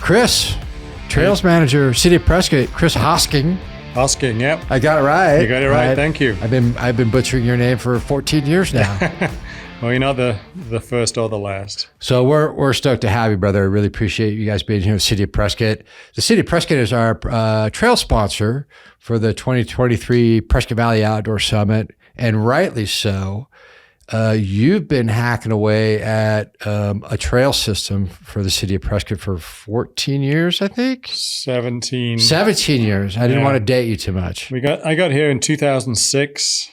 Chris, Trails Manager, City of Prescott, Chris Hosking. Hosking, yep. I got it right. You got it right. Thank you. I've been butchering your name for 14 years now. Well, you're not the first or the last. So we're stoked to have you, brother. I really appreciate you guys being here at City of Prescott. The City of Prescott is our trail sponsor for the 2023 Prescott Valley Outdoor Summit, and rightly so. You've been hacking away at a trail system for the City of Prescott for 14 years, I think? 17 years. I didn't want to date you too much. I got here in 2006.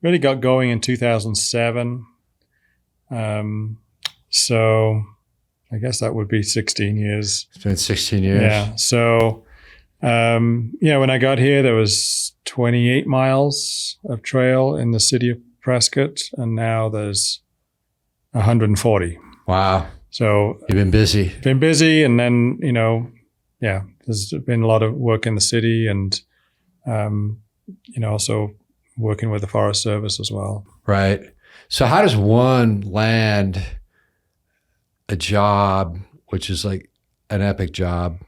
Really got going in 2007. So I guess that would be 16 years. It's been 16 years. Yeah. So, when I got here, there was 28 miles of trail in the City of Prescott, and now there's 140. Wow. So you've been busy. Been busy, and then, there's been a lot of work in the city and, also working with the Forest Service as well. Right. So how does one land a job, which is like an epic job?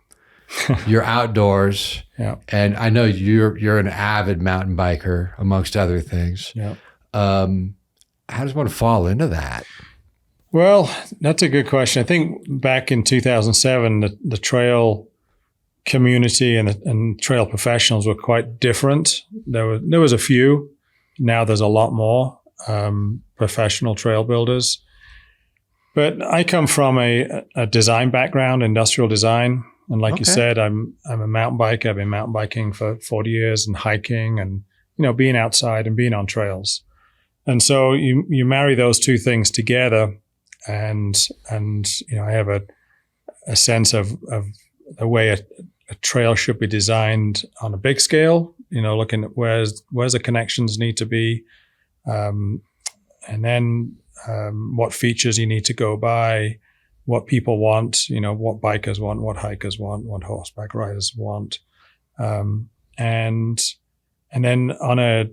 You're outdoors. Yeah. And I know you're an avid mountain biker, amongst other things. Yeah. How does one fall into that? Well, that's a good question. I think back in 2007, the trail community and trail professionals were quite different. There was a few. Now there's a lot more professional trail builders. But I come from a design background, industrial design. And like you said, I'm a mountain biker. I've been mountain biking for 40 years and hiking and, being outside and being on trails. And so you marry those two things together, and I have a sense of the way a trail should be designed on a big scale. Looking at where's the connections need to be, and then what features you need to go by, what people want, what bikers want, what hikers want, what horseback riders want, and then on a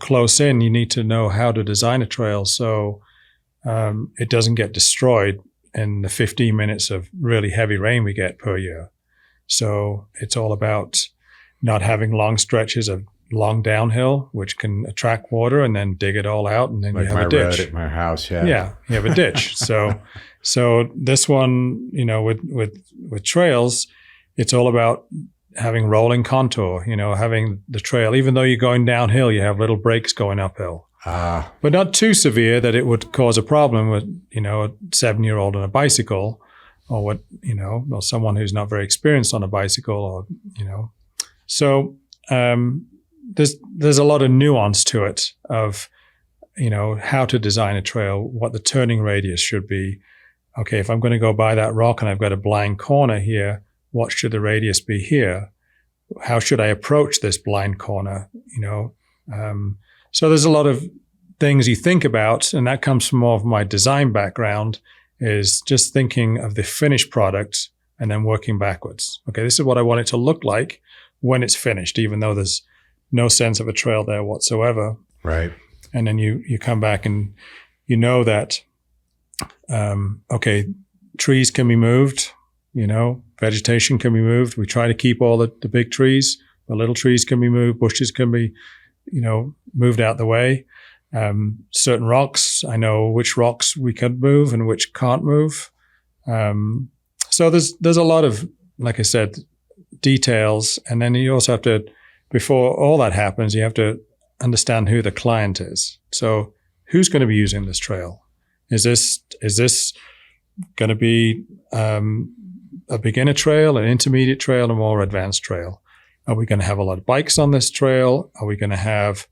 close in, you need to know how to design a trail so it doesn't get destroyed in the 15 minutes of really heavy rain we get per year. So it's all about not having long stretches of long downhill, which can attract water and then dig it all out, and then like you have a ditch. Road at my house, yeah. Yeah, you have a ditch. So this one, with trails, it's all about having rolling contour, having the trail, even though you're going downhill, you have little breaks going uphill. But not too severe that it would cause a problem with, a 7-year-old on a bicycle, or or someone who's not very experienced on a bicycle, or, So there's a lot of nuance to it of, how to design a trail, what the turning radius should be. Okay, if I'm going to go by that rock and I've got a blind corner here, what should the radius be here? How should I approach this blind corner? So there's a lot of things you think about, and that comes from more of my design background, is just thinking of the finished product and then working backwards. Okay, this is what I want it to look like when it's finished, even though there's no sense of a trail there whatsoever. Right. And then you come back and that, trees can be moved, vegetation can be moved. We try to keep all the big trees, but little trees can be moved, bushes can be, moved out the way. Certain rocks, I know which rocks we can move and which can't move. So there's a lot of, like I said, details. And then you also have to, before all that happens, you have to understand who the client is. So who's going to be using this trail? Is this going to be a beginner trail, an intermediate trail, a more advanced trail? Are we going to have a lot of bikes on this trail? Are we going to have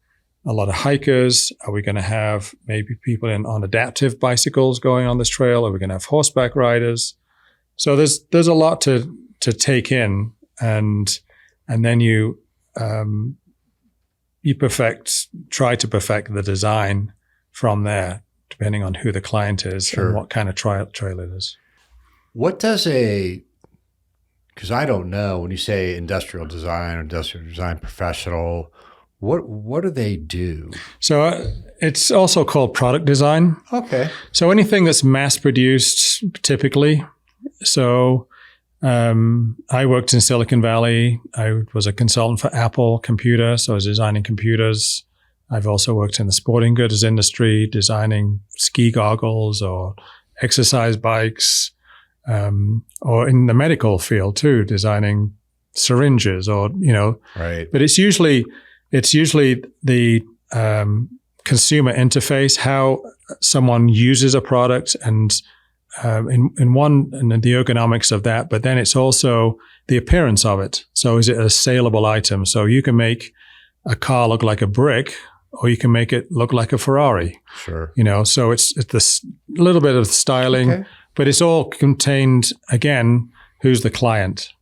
a lot of hikers? Are we going to have maybe people on adaptive bicycles going on this trail? Are we going to have horseback riders? So there's a lot to take in, and then you try to perfect the design from there, depending on who the client is and what kind of trail it is. What does because I don't know, when you say industrial design or industrial design professional, What do they do? So it's also called product design. Okay. So anything that's mass produced, typically. So I worked in Silicon Valley. I was a consultant for Apple Computer, so I was designing computers. I've also worked in the sporting goods industry, designing ski goggles or exercise bikes, or in the medical field too, designing syringes or, Right. But it's usually the consumer interface, how someone uses a product, and and the ergonomics of that. But then it's also the appearance of it. So is it a saleable item? So you can make a car look like a brick, or you can make it look like a Ferrari. Sure. So it's this little bit of styling, Okay. but it's all contained, again, who's the client?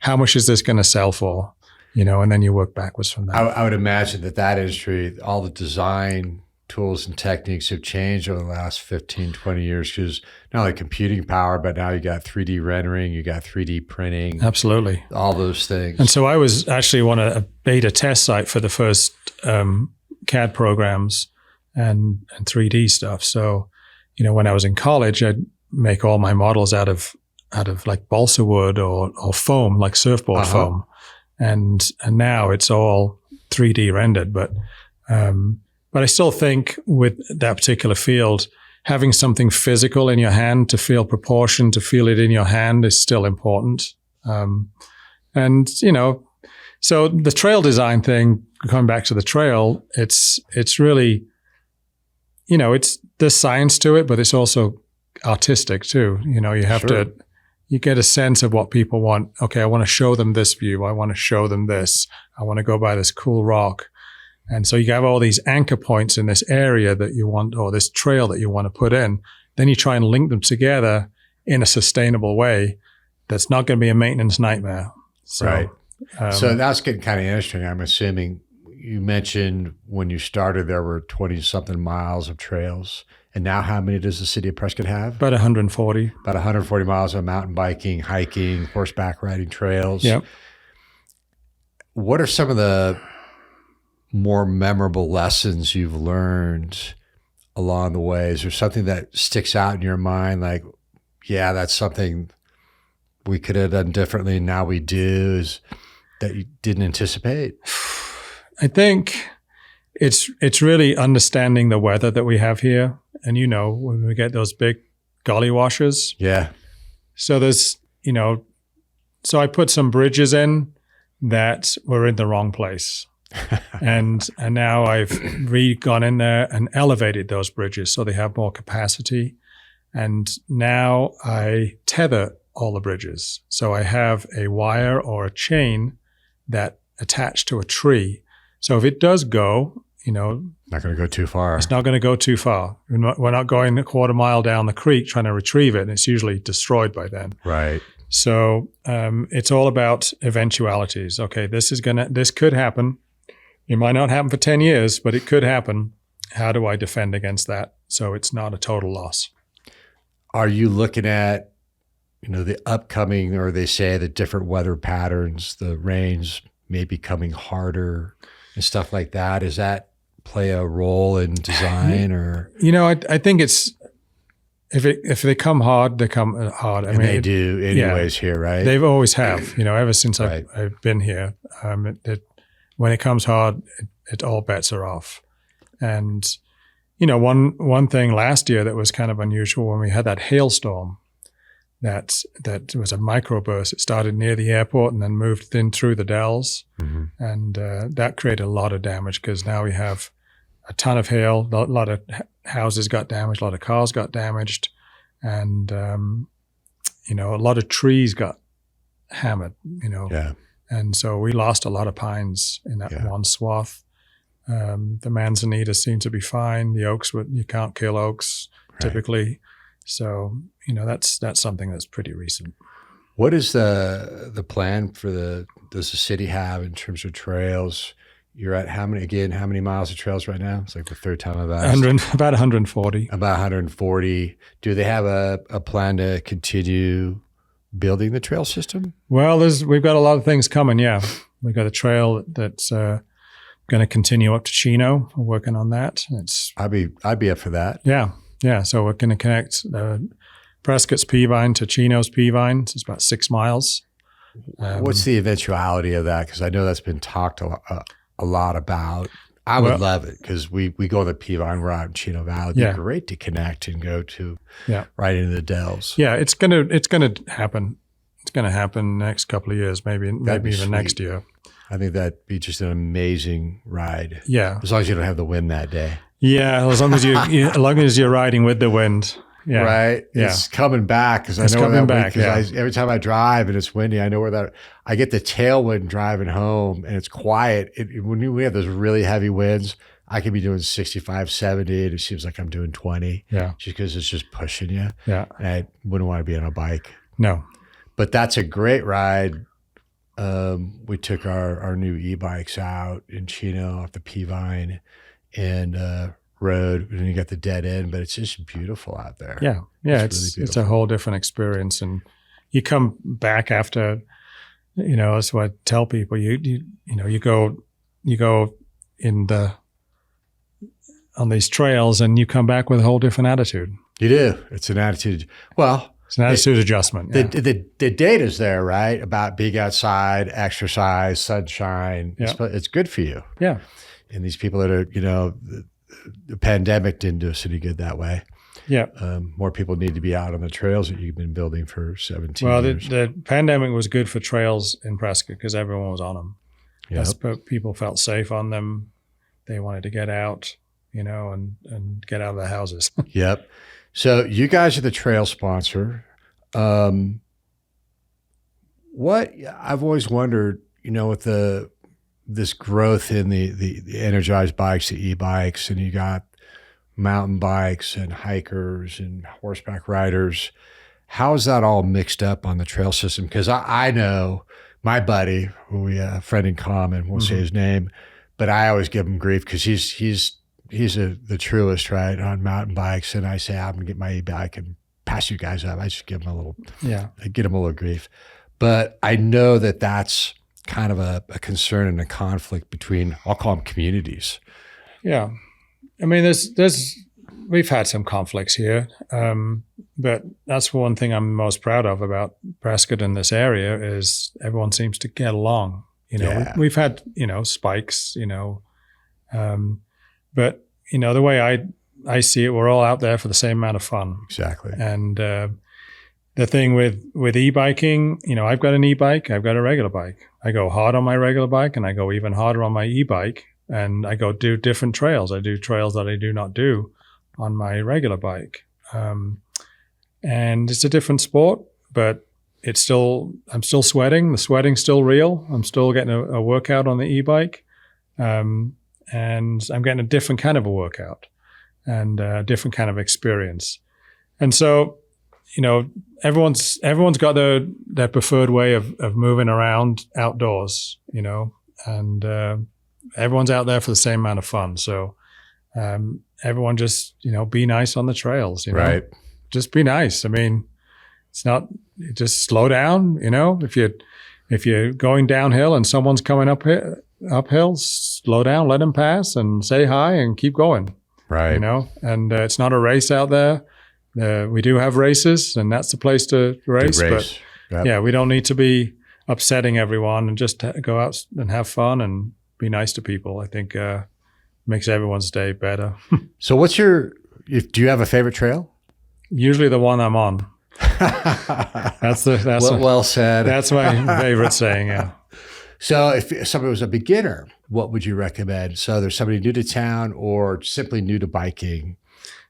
How much is this going to sell for? And then you work backwards from that. I would imagine that industry, all the design tools and techniques have changed over the last 15, 20 years, because not only computing power, but now you got 3D rendering, you got 3D printing. Absolutely. All those things. And so I was actually on a beta test site for the first CAD programs and 3D stuff. So, when I was in college, I'd make all my models out of like balsa wood or foam, like surfboard foam. And now it's all 3D rendered. But I still think with that particular field, having something physical in your hand to feel proportion, to feel it in your hand is still important. So the trail design thing, coming back to the trail, it's really, there's science to it, but it's also artistic too. You have Sure. you get a sense of what people want. Okay, I want to show them this view. I want to show them this. I want to go by this cool rock. And so you have all these anchor points in this area that you want, or this trail that you want to put in. Then you try and link them together in a sustainable way that's not going to be a maintenance nightmare. So, Right. So that's getting kind of interesting. I'm assuming you mentioned when you started there were 20-something miles of trails. And now how many does the city of Prescott have? about 140. About 140 miles of mountain biking, hiking, horseback riding trails. Yep. What are some of the more memorable lessons you've learned along the way? Is there something that sticks out in your mind? Like, yeah, that's something we could have done differently. Now we do, is that you didn't anticipate? I think it's really understanding the weather that we have here. And when we get those big gully washers. Yeah. So there's, so I put some bridges in that were in the wrong place. and now I've gone in there and elevated those bridges so they have more capacity. And now I tether all the bridges. So I have a wire or a chain that attached to a tree. So if it does go, Not going to go too far. it's not going to go too far. We're not going a quarter mile down the creek trying to retrieve it, and it's usually destroyed by then. Right. So it's all about eventualities. Okay, this could happen. It might not happen for 10 years, but it could happen. How do I defend against that so it's not a total loss? Are you looking at, the upcoming, or they say the different weather patterns, the rains may be coming harder and stuff like that? Does that play a role in design, or? I think it's, if they come hard, they come hard. And they do anyways here, right? They've always have, ever since Right. I've been here. When it comes hard, it all bets are off. And, one thing last year that was kind of unusual, when we had that hailstorm, that was a microburst. It started near the airport and then moved in through the Dells. Mm-hmm. And that created a lot of damage, because now we have a ton of hail, a lot of houses got damaged, a lot of cars got damaged, and, a lot of trees got hammered, Yeah. And so we lost a lot of pines in that one swath. The manzanita seemed to be fine. The oaks, you can't kill oaks typically. So, that's something that's pretty recent. What is the plan for does the city have in terms of trails? You're at how many miles of trails right now? It's like the third time I've asked. About 140. About 140. Do they have a plan to continue building the trail system? Well, we've got a lot of things coming. Yeah, we've got a trail that's going to continue up to Chino. We're working on that. I'd be up for that. Yeah. So we're going to connect Prescott's Peavine to Chino's Peavine. It's about 6 miles. What's the eventuality of that? Because I know that's been talked a lot about. I would love it because we go to the Peavine. We're out in Chino Valley. It'd be great to connect and go to right into the Dells. Yeah, it's gonna happen. It's gonna happen next couple of years, maybe even sweet. next year. I think that'd be just an amazing ride. Yeah, as long as you don't have the wind that day. Yeah, as long as as long as you're riding with the wind. Yeah. Right. Yeah. It's coming back because I know where that wind, every time I drive and it's windy, I know where that I get the tailwind driving home and it's quiet. When we have those really heavy winds, I could be doing 65, 70, and it seems like I'm doing 20. Yeah. Just because it's just pushing you. Yeah. And I wouldn't want to be on a bike. No. But that's a great ride. We took our new e-bikes out in Chino off the Peavine and road, and you got the dead end, but it's just beautiful out there. Yeah. It's really it's a whole different experience, and you come back after. That's what I tell people. You go on these trails, and you come back with a whole different attitude. You do. It's an attitude. Well, it's an attitude adjustment. Yeah. The data's there, right? About being outside, exercise, sunshine. Yeah. It's good for you. Yeah. And these people that are, the pandemic didn't do us any good that way. Yeah. More people need to be out on the trails that you've been building for 17 Well, years. the pandemic was good for trails in Prescott because everyone was on them. Yep. People felt safe on them. They wanted to get out, and get out of their houses. Yep. So you guys are the trail sponsor. What I've always wondered, with this growth in the energized bikes, the e-bikes, and you got mountain bikes and hikers and horseback riders. How is that all mixed up on the trail system? Because I know my buddy, who we have a friend in common, won't say his name, but I always give him grief because he's the truest, right, on mountain bikes. And I say, I'm going to get my e-bike and pass you guys up. I just give him I get him a little grief. But I know that that's kind of a concern and a conflict between, I'll call them communities. Yeah. I mean, we've had some conflicts here, but that's one thing I'm most proud of about Prescott in this area is everyone seems to get along. We've had, spikes, but, the way I see it, we're all out there for the same amount of fun. Exactly. And the thing with e-biking, I've got an e-bike, I've got a regular bike. I go hard on my regular bike and I go even harder on my e-bike, and I go do different trails. I do trails that I do not do on my regular bike. And it's a different sport, but I'm still sweating. The sweating's still real. I'm still getting a workout on the e-bike. And I'm getting a different kind of a workout and a different kind of experience. And so, everyone's got their preferred way of moving around outdoors, and everyone's out there for the same amount of fun. So everyone just, be nice on the trails, right? Just be nice. I mean, just slow down, if you're going downhill and someone's coming uphill, slow down, let them pass and say hi and keep going. Right. And it's not a race out there. We do have races, and that's the place to race. But yep. We don't need to be upsetting everyone, and just go out and have fun and be nice to people. I think makes everyone's day better. So do you have a favorite trail? Usually the one I'm on. Well said. That's my favorite saying. Yeah. So if somebody was a beginner, what would you recommend? So there's somebody new to town or simply new to biking,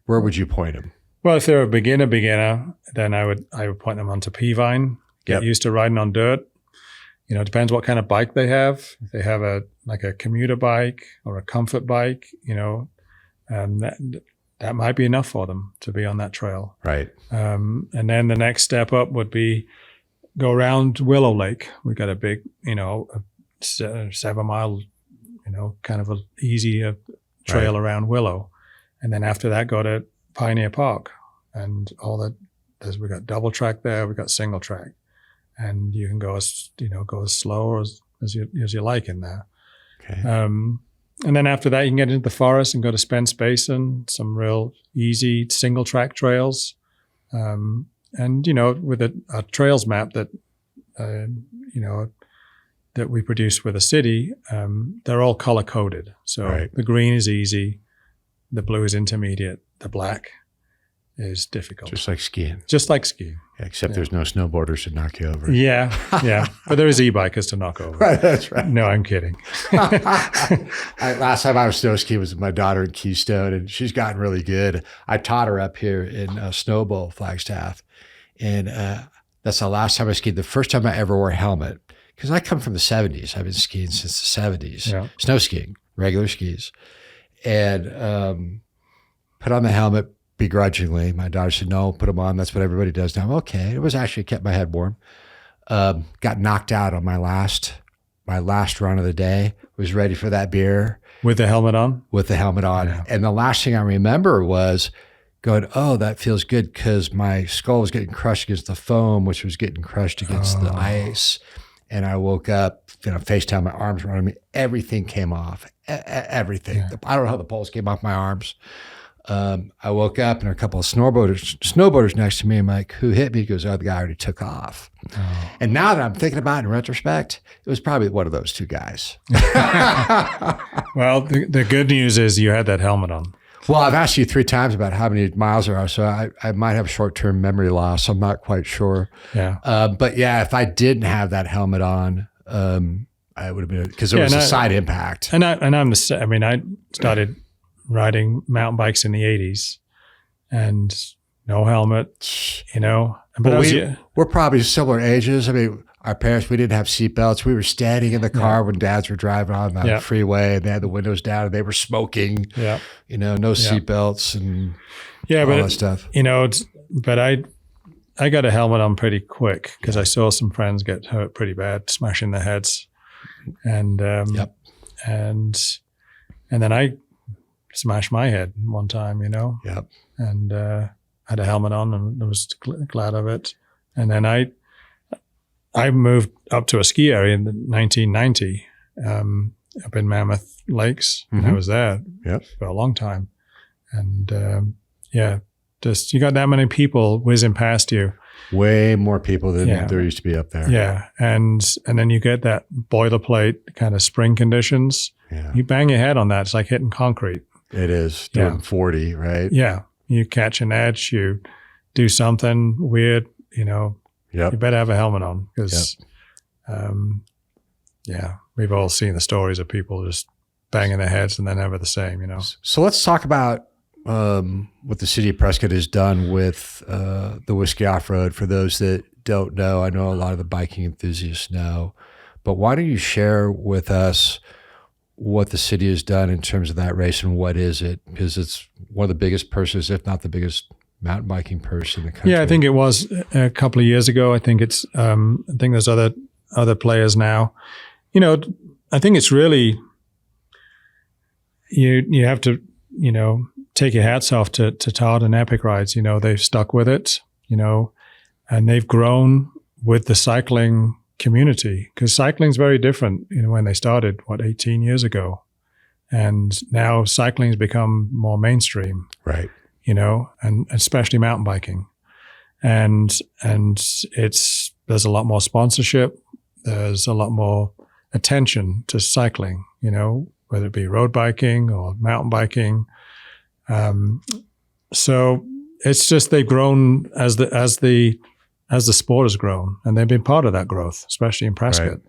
where would you point them? Well, if they're a beginner, then I would point them onto Peavine. Get used to riding on dirt. It depends what kind of bike they have. If they have a commuter bike or a comfort bike, that might be enough for them to be on that trail. Right. And then the next step up would be go around Willow Lake. We've got a big, 7 mile, kind of an easy trail around Willow. And then after that, go to Pioneer Park and all that. We've got double track there. We've got single track, and you can go as slow as you like in there. Okay. And then after that, you can get into the forest and go to Spence Basin, some real easy single track trails. And, with a trails map that, that we produce with a city, they're all color coded. So the green is easy, the blue is intermediate, the black is difficult. Just like skiing. Yeah, except there's no snowboarders to knock you over. Yeah. But there is e-bikers to knock over. Right, that's right. No, I'm kidding. Last time I was snow skiing was with my daughter in Keystone, and she's gotten really good. I taught her up here in Snowbowl, Flagstaff. And that's the last time I skied. The first time I ever wore a helmet, because I come from the 70s. I've been skiing since the 70s, snow skiing, regular skis. And put on the helmet begrudgingly. My daughter said, no, put them on. That's what everybody does now. Okay. It was actually kept my head warm. Got knocked out on my last run of the day. Was ready for that beer. With the helmet on? With the helmet on. Yeah. And the last thing I remember was going, oh, that feels good, because my skull was getting crushed against the foam, which was getting crushed against the ice. And I woke up, face down, my arms were on me. Everything came off. Everything. Yeah. I don't know how the poles came off my arms. I woke up and a couple of snowboarders next to me. I'm like, who hit me? He goes, oh, the guy already took off. Oh. And now that I'm thinking about it in retrospect, it was probably one of those two guys. Well, the good news is you had that helmet on. Well, I've asked you 3 times about how many miles there are, so I might have short-term memory loss. I'm not quite sure. Yeah. But yeah, if I didn't have that helmet on, I would have been, because it was a side impact. And I'm the same. I mean, I started riding mountain bikes in the 80s and no helmet, But we're probably similar ages. I mean, our parents, we didn't have seatbelts. We were standing in the car when dads were driving on the freeway, and they had the windows down and they were smoking, no seatbelts and all that stuff. But I got a helmet on pretty quick because I saw some friends get hurt pretty bad, smashing their heads. And, and then I smashed my head one time, and had a helmet on and I was glad of it. And then I moved up to a ski area in 1990, up in Mammoth Lakes. And I was there for a long time. And just you got that many people whizzing past you. Way more people than there used to be up there. Yeah. And then you get that boilerplate kind of spring conditions. Yeah. You bang your head on that. It's like hitting concrete. It is. Doing 40, right? Yeah. You catch an edge, you do something weird, you better have a helmet on because, we've all seen the stories of people just banging their heads and they're never the same, So let's talk about what the City of Prescott has done with the Whiskey Off-Road. For those that don't know, I know a lot of the biking enthusiasts know, but why don't you share with us what the city has done in terms of that race and what is it? Because it's one of the biggest purses, if not the biggest mountain biking purse in the country. Yeah, I think it was a couple of years ago. I think it's, I think there's other players now. I think it's really, you have to, take your hats off to Todd and Epic Rides. They've stuck with it, and they've grown with the cycling community, because cycling is very different, when they started, 18 years ago. And now cycling's become more mainstream. Right. And especially mountain biking. And there's a lot more sponsorship. There's a lot more attention to cycling, whether it be road biking or mountain biking. So it's just they've grown as the sport has grown, and they've been part of that growth, especially in Prescott. Right.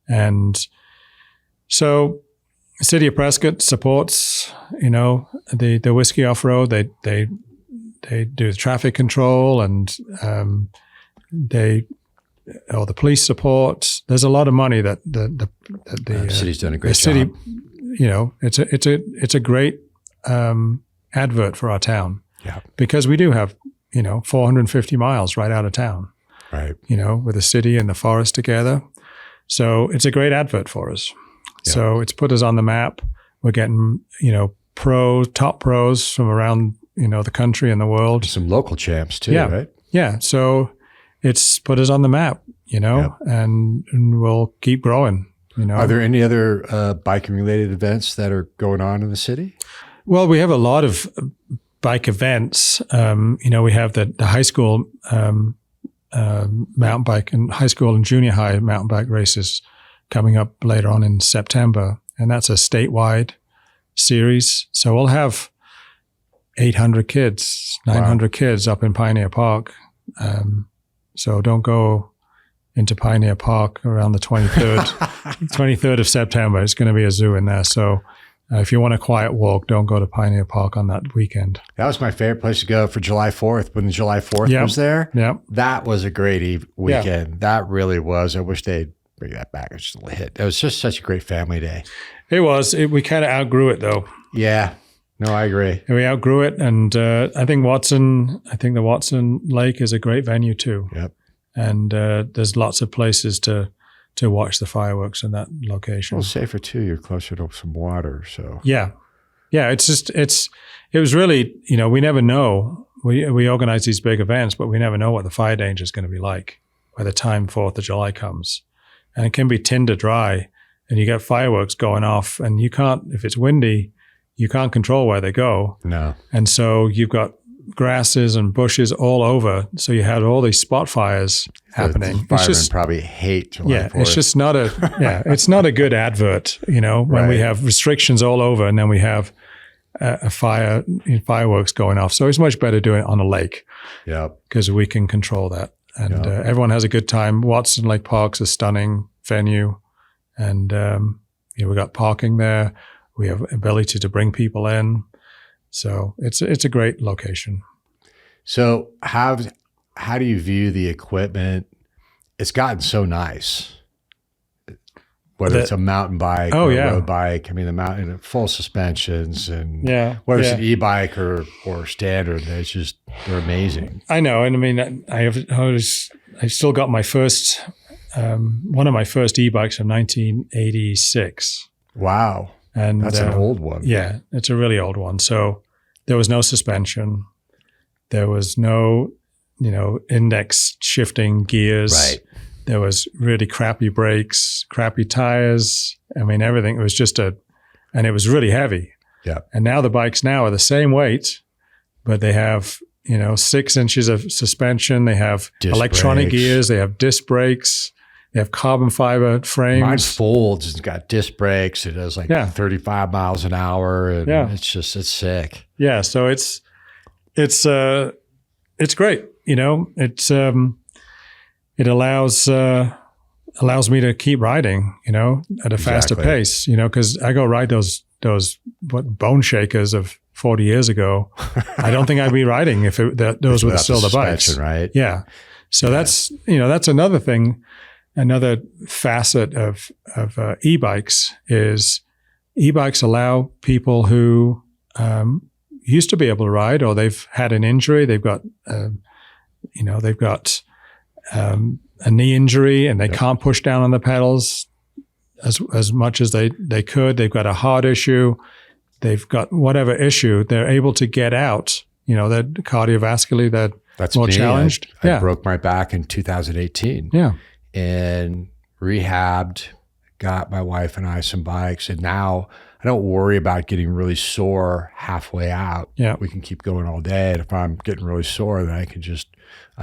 And so City of Prescott supports, the Whiskey Off-Road. They do the traffic control and the police support. There's a lot of money that the city's done a great job. It's a great advert for our town. Yeah. Because we do have 450 miles right out of town. Right. With the city and the forest together. So it's a great advert for us. Yeah. So it's put us on the map. We're getting, top pros from around, the country and the world. Some local champs too, right? Yeah. So it's put us on the map, and we'll keep growing. Are there any other biking related events that are going on in the city? Well, we have a lot of bike events. We have the high school mountain bike and high school and junior high mountain bike races coming up later on in September. And that's a statewide series. So we'll have 800 kids, 900 kids up in Pioneer Park. So don't go into Pioneer Park around the 23rd of September. It's going to be a zoo in there. So if you want a quiet walk, don't go to Pioneer Park on that weekend. That was my favorite place to go for July 4th when the July 4th was there. Yeah. That was a great weekend. Yeah. That really was. I wish they'd bring that back. It was just a hit. It was just such a great family day. It was. We kind of outgrew it, though. Yeah. No, I agree. We outgrew it. And I think the Watson Lake is a great venue, too. Yep. And there's lots of places to watch the fireworks in that location. Well, safer too. You're closer to some water, so yeah. It was really, we never know. We organize these big events, but we never know what the fire danger is going to be like by the time 4th of July comes, and it can be tinder dry, and you get fireworks going off, and you can't. If it's windy, you can't control where they go. No, and so you've got grasses and bushes all over. So you had all these spot fires happening. The firemen probably hate July 4th. It's just not it's not a good advert, when we have restrictions all over and then we have fireworks going off. So it's much better doing it on a lake. Yeah. Because we can control that. And everyone has a good time. Watson Lake Park's a stunning venue. And we got parking there. We have ability to bring people in. So it's a great location. So how do you view the equipment? It's gotten so nice. Whether it's a mountain bike or a road bike, I mean, the mountain full suspensions and whether it's an e-bike or standard, they're amazing. I know, and I mean, I still got my first one of my first e-bikes from 1986. Wow. And that's an old one. Yeah, it's a really old one. So there was no suspension. There was no, index shifting gears. Right. There was really crappy brakes, crappy tires. I mean, everything. It was and it was really heavy. Yeah. And now the bikes now are the same weight, but they have, 6 inches of suspension. They have electronic gears. They have disc brakes. They have carbon fiber frames. Mine folds. It's got disc brakes. It does 35 miles an hour, and it's sick. Yeah, so it's great. It allows me to keep riding. At a faster pace. Because I go ride those bone shakers of 40 years ago. I don't think I'd be riding if those were still the bikes, right? Yeah. So that's another thing. Another facet of e-bikes is e-bikes allow people who used to be able to ride, or they've had an injury, they've got a knee injury, and they can't push down on the pedals as much as they could. They've got a heart issue, they've got whatever issue. They're able to get out. They're cardiovascularly, that's more challenged. I broke my back in 2018. Yeah. And rehabbed, got my wife and I some bikes, and now I don't worry about getting really sore halfway out. Yeah. We can keep going all day. And if I'm getting really sore, then I can just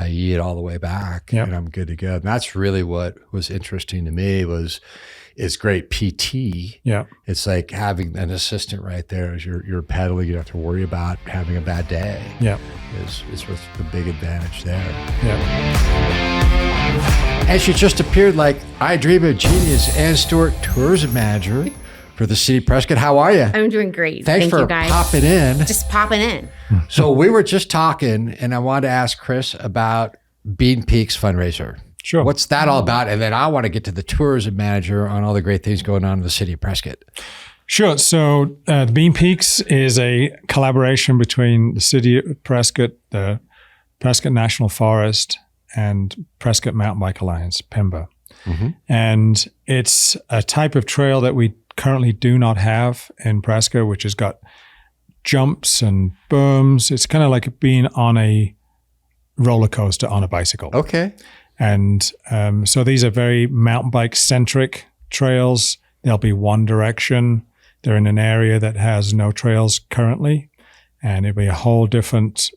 eat all the way back and I'm good to go. And that's really what was interesting to me it's great PT. Yeah. It's like having an assistant right there as you're pedaling. You don't have to worry about having a bad day. Yeah. Is what's the big advantage there. Yeah. And she just appeared like I Dream of Genius, Ann Stewart, tourism manager for the City of Prescott. How are you? I'm doing great. Thanks for you guys. popping in. Just popping in. So we were just talking, and I wanted to ask Chris about Bean Peaks fundraiser. Sure. What's that all about? And then I want to get to the tourism manager on all the great things going on in the City of Prescott. Sure. So the Bean Peaks is a collaboration between the City of Prescott, the Prescott National Forest, and Prescott Mountain Bike Alliance, PEMBA. Mm-hmm. And it's a type of trail that we currently do not have in Prescott, which has got jumps and berms. It's kind of like being on a roller coaster on a bicycle. Okay. And so these are very mountain bike centric trails. There'll be one direction. They're in an area that has no trails currently, and it'll be a whole different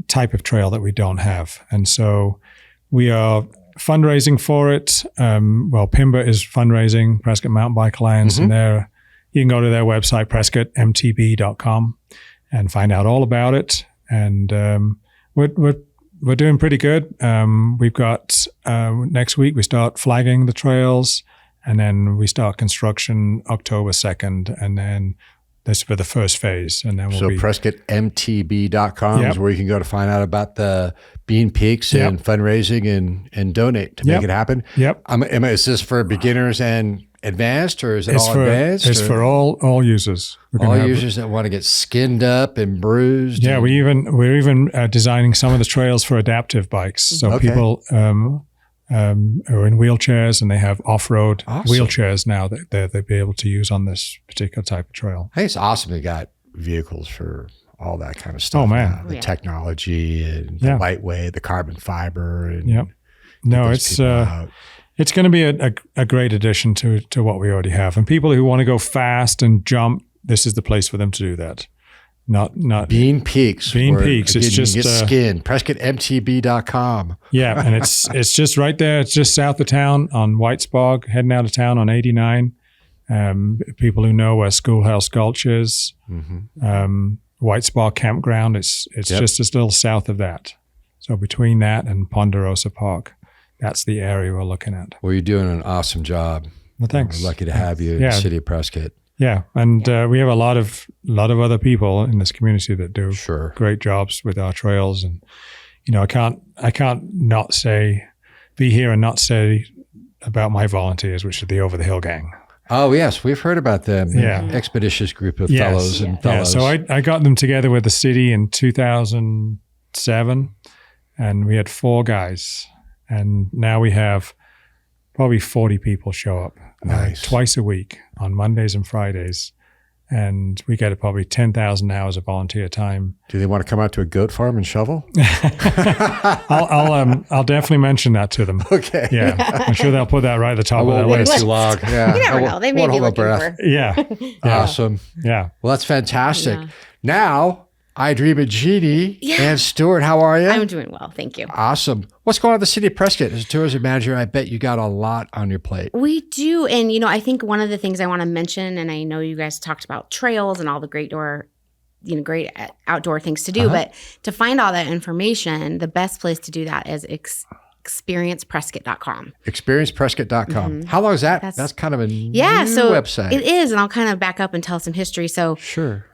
type of trail that we don't have. And so we are fundraising for it. PIMBA is fundraising, Prescott Mountain Bike Alliance, and you can go to their website, prescottmtb.com, and find out all about it. And we're doing pretty good. We've got next week we start flagging the trails, and then we start construction October 2nd, and then that's for the first phase. And then PrescottMTB.com is where you can go to find out about the Bean Peaks and fundraising and donate to make it happen. Yep. Is this for beginners and advanced, or is it all advanced? It's for all users. All users that want to get skinned up and bruised. Yeah, we're even designing some of the trails for adaptive bikes. So people are in wheelchairs, and they have off-road wheelchairs now that they'll be able to use on this particular type of trail. I think it's awesome they got vehicles for all that kind of stuff. Oh, man. The technology and the lightweight, the carbon fiber. And No, it's going to be a great addition to what we already have. And people who want to go fast and jump, this is the place for them to do that. Not Bean Peaks. Bean Peaks. It's just get skin. PrescottMTB.com. Yeah, and it's just right there. It's just south of town on Whitespog, heading out of town on 89. People who know where Schoolhouse Gulch is, Whitespog Campground. It's just a little south of that. So between that and Ponderosa Park, that's the area we're looking at. Well, you're doing an awesome job. Well, thanks. We're lucky to have you in the city of Prescott. Yeah, and we have a lot of other people in this community that do great jobs with our trails, and I can't not be here and not say about my volunteers, which are the Over the Hill Gang. Oh yes, we've heard about them. Yeah, expeditious group of fellows and fellows. So I got them together with the city in 2007, and we had 4 guys, and now we have probably 40 people show up twice a week on Mondays and Fridays, and we get probably 10,000 hours of volunteer time. Do they want to come out to a goat farm and shovel? I'll definitely mention that to them. Okay. Yeah, I'm sure they'll put that right at the top of their list. Too long. Yeah. You never know. They may be looking for. Yeah. Awesome. Yeah. Well, that's fantastic. Yeah. Now, I Dream of Jeannie and Stuart, how are you? I'm doing well, thank you. Awesome. What's going on in the city of Prescott? As a tourism manager, I bet you got a lot on your plate. We do. And, I think one of the things I want to mention, and I know you guys talked about trails and all the great outdoor things to do, but to find all that information, the best place to do that is experienceprescott.com. Experienceprescott.com. How long is that? That's kind of a new website. It is, and I'll kind of back up and tell some history. So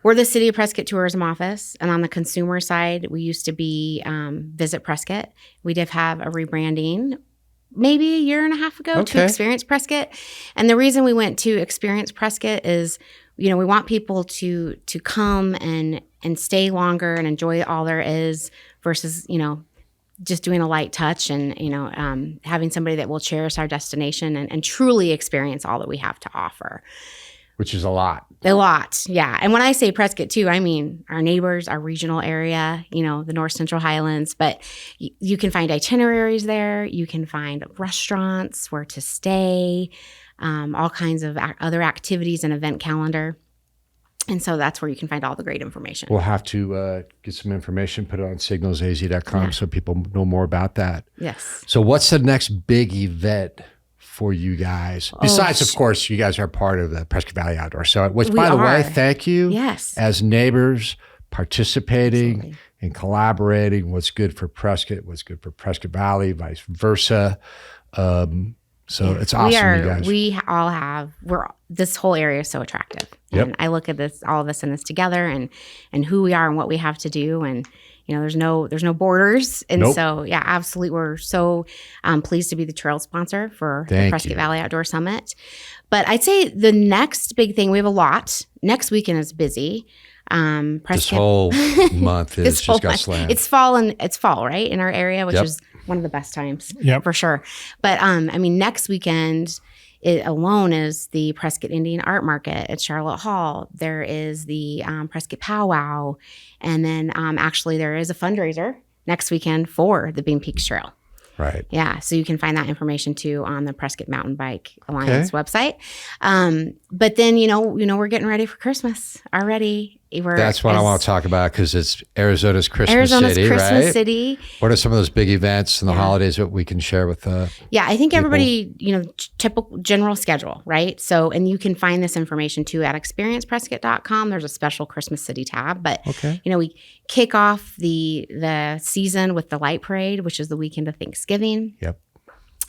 we're the City of Prescott Tourism Office, and on the consumer side, we used to be Visit Prescott. We did have a rebranding maybe a year and a half ago to Experience Prescott. And the reason we went to Experience Prescott is, we want people to come and stay longer and enjoy all there is versus, just doing a light touch and, having somebody that will cherish our destination and truly experience all that we have to offer. Which is a lot. A lot, yeah. And when I say Prescott too, I mean our neighbors, our regional area, the North Central Highlands. But you can find itineraries there. You can find restaurants, where to stay, all kinds of other activities and event calendar. And so that's where you can find all the great information. We'll have to get some information, put it on signalsaz.com so people know more about that. Yes. So what's the next big event for you guys? Besides, of course, you guys are part of the Prescott Valley Outdoor Summit, which, by the way, thank you. Yes. As neighbors, participating and collaborating, what's good for Prescott, what's good for Prescott Valley, vice versa. So it's awesome, you guys. We all have, this whole area is so attractive. Yep. And I look at all of us in this together and who we are and what we have to do. And, there's no borders. And so, absolutely. We're so pleased to be the trail sponsor for the Prescott Valley Outdoor Summit. But I'd say the next big thing, we have a lot. Next weekend is busy. This whole month is just got slammed. It's fall, right, in our area, which is one of the best times for sure. But next weekend it alone is the Prescott Indian Art Market at Charlotte Hall. There is the Prescott Powwow, and then actually there is a fundraiser next weekend for the Bean Peaks Trail. Right. Yeah. So you can find that information too on the Prescott Mountain Bike Alliance website. But then, we're getting ready for Christmas already. That's what I want to talk about because it's Arizona's Christmas City. What are some of those big events and the holidays that we can share with I think people? Everybody, typical general schedule, right? So, and you can find this information too at experienceprescott.com. There's a special Christmas City tab. But, we kick off the season with the Light Parade, which is the weekend of Thanksgiving. Yep.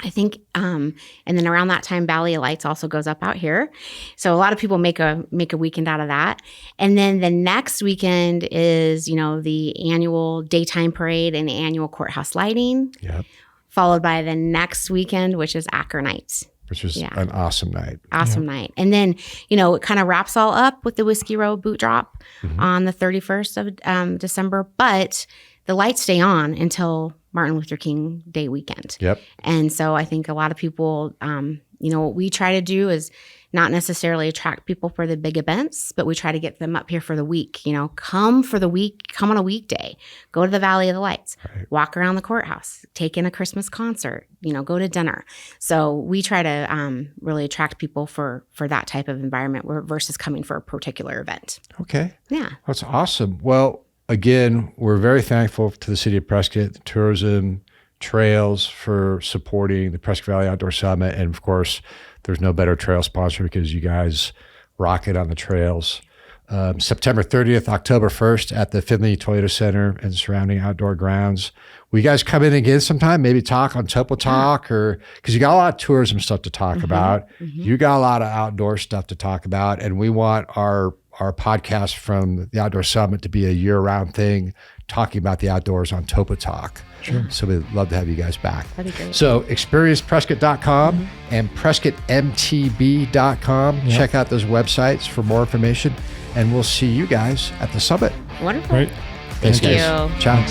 I think, and then around that time, Valley of Lights also goes up out here. So a lot of people make a weekend out of that. And then the next weekend is, the annual daytime parade and the annual courthouse lighting. Yep. Followed by the next weekend, which is Acker Nights. Which is an awesome night. Awesome night. And then, it kind of wraps all up with the Whiskey Row boot drop on the 31st of December. But the lights stay on until Martin Luther King Day weekend. Yep. And so I think a lot of people, what we try to do is not necessarily attract people for the big events, but we try to get them up here for the week. Come for the week, come on a weekday, go to the Valley of the Lights, walk around the courthouse, take in a Christmas concert, go to dinner. So we try to really attract people for that type of environment versus coming for a particular event. Okay. Yeah. That's awesome. Well, again, we're very thankful to the City of Prescott, the tourism, trails for supporting the Prescott Valley Outdoor Summit. And of course, there's no better trail sponsor because you guys rock it on the trails. September 30th, October 1st at the Finley Toyota Center and surrounding outdoor grounds. Will you guys come in again sometime? Maybe talk on TOPO Talk because you got a lot of tourism stuff to talk about. You got a lot of outdoor stuff to talk about. And we want our podcast from the Outdoor Summit to be a year-round thing, talking about the outdoors on TOPO Talk. Sure. So we'd love to have you guys back. That'd be great. So experienceprescott.com and prescottmtb.com. Yep. Check out those websites for more information, and we'll see you guys at the summit. Wonderful. Great. Thanks, Thank guys. you. Ciao.